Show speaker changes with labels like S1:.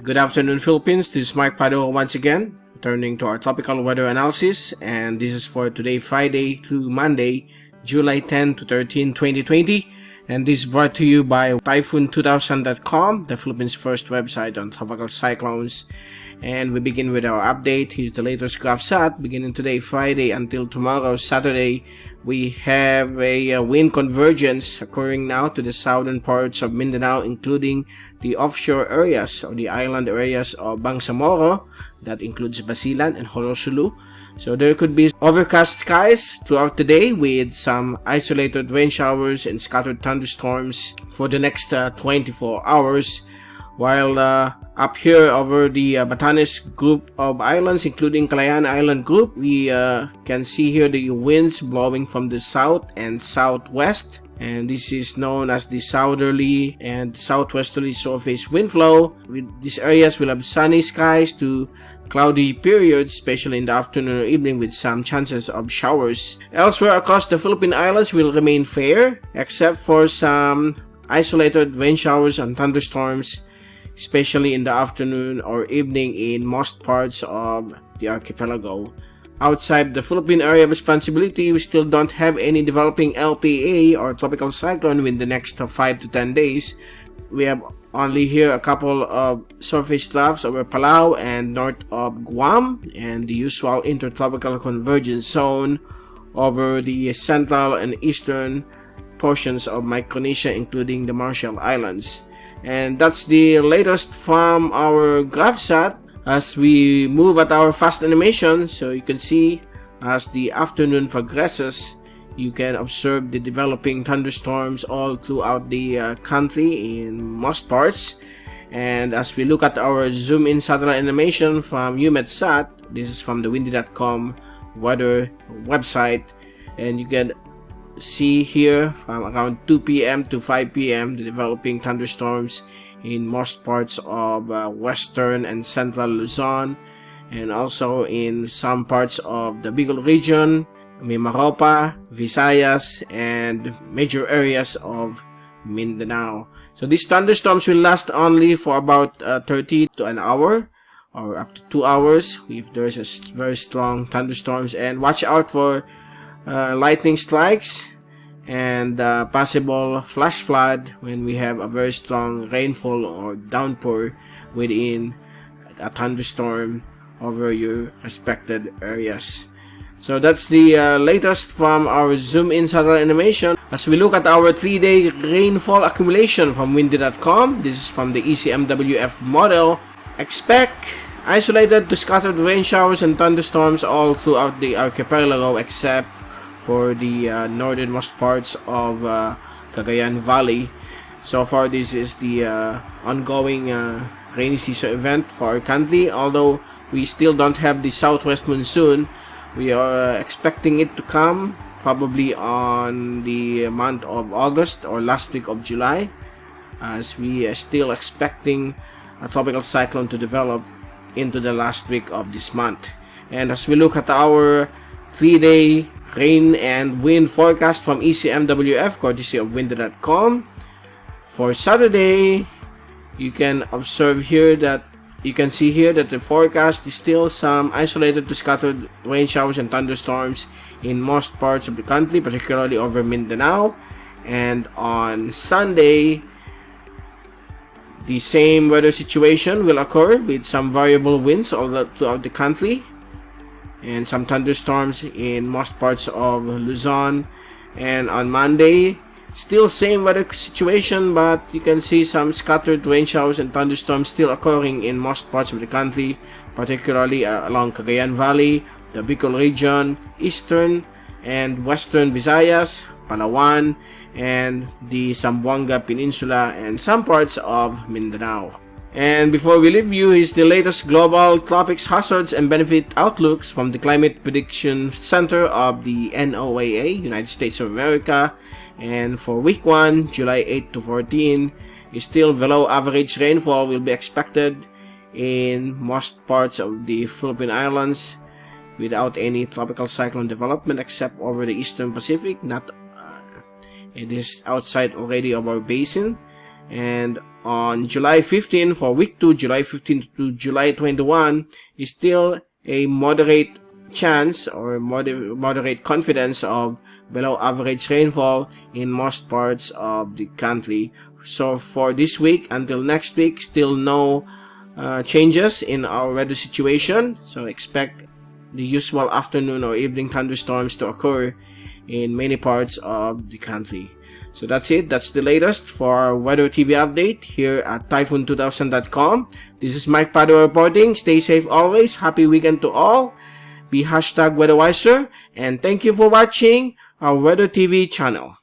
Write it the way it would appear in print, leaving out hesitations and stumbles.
S1: Good afternoon, Philippines. This is Mike Padua once again, returning to our tropical weather analysis, and this is for today, Friday through Monday, July 10 to 13, 2020. And this is brought to you by Typhoon2000.com, the Philippines' first website on tropical cyclones. And we begin with our update. Here's the latest GraphSat. Beginning today, Friday, until tomorrow, Saturday, we have a wind convergence occurring now to the southern parts of Mindanao, including the offshore areas or the island areas of Bangsamoro. That includes Basilan and Horosulu. So there could be overcast skies throughout the day with some isolated rain showers and scattered thunderstorms for the next 24 hours. While up here over the Batanes group of islands, including Calayan Island group, we can see here the winds blowing from the south and southwest. And this is known as the southerly and southwesterly surface wind flow. These areas will have sunny skies to cloudy periods, especially in the afternoon or evening, with some chances of showers. Elsewhere across the Philippine Islands will remain fair, except for some isolated rain showers and thunderstorms, especially in the afternoon or evening in most parts of the archipelago. Outside the Philippine area of responsibility, we still don't have any developing LPA or tropical cyclone in the next 5 to 10 days. We have only here a couple of surface troughs over Palau and north of Guam, and the usual intertropical convergence zone over the central and eastern portions of Micronesia, including the Marshall Islands. And that's the latest from our GraphSat. As we move at our fast animation, so you can see as the afternoon progresses, you can observe the developing thunderstorms all throughout the country in most parts. And as we look at our zoom in satellite animation from UMETSAT, this is from the windy.com weather website, and you can see here from around 2 p.m. to 5 p.m. the developing thunderstorms in most parts of western and central Luzon, and also in some parts of the Bicol region, Mimaropa, Visayas, and major areas of Mindanao. So these thunderstorms will last only for about 30 to an hour or up to 2 hours if there's a very strong thunderstorms, and watch out for lightning strikes and possible flash flood when we have a very strong rainfall or downpour within a thunderstorm over your respected areas. So that's the latest from our zoom in satellite animation. As we look at our 3-day rainfall accumulation from windy.com, this is from the ECMWF model. Expect isolated to scattered rain showers and thunderstorms all throughout the archipelago except for the northernmost parts of Cagayan Valley. So far, this is the ongoing rainy season event for our country. Although we still don't have the southwest monsoon, we are expecting it to come probably on the month of August or last week of July, as we are still expecting a tropical cyclone to develop into the last week of this month. And as we look at our 3-day rain and wind forecast from ECMWF, courtesy of windy.com. For Saturday, you can observe here that you can see here that the forecast is still some isolated to scattered rain showers and thunderstorms in most parts of the country, particularly over Mindanao. And on Sunday, the same weather situation will occur with some variable winds all throughout the country and some thunderstorms in most parts of Luzon. And on Monday, still same weather situation, but you can see some scattered rain showers and thunderstorms still occurring in most parts of the country, particularly along Cagayan Valley, the Bicol region, eastern and western Visayas, Palawan, and the Zamboanga Peninsula, and some parts of Mindanao. And before we leave you is the latest global tropics hazards and benefit outlooks from the Climate Prediction Center of the NOAA, United States of America. And for week 1, July 8 to 14, is still below average rainfall will be expected in most parts of the Philippine Islands without any tropical cyclone development except over the eastern Pacific. It is outside already of our basin. And on July 15 for week 2, July 15 to July 21, is still a moderate chance or moderate confidence of below average rainfall in most parts of the country. So for this week until next week, still no changes in our weather situation. So expect the usual afternoon or evening thunderstorms to occur in many parts of the country. So that's it. That's the latest for our Weather TV update here at Typhoon2000.com. This is Mike Padua reporting. Stay safe always. Happy weekend to all. Be #WeatherWiser. And thank you for watching our Weather TV channel.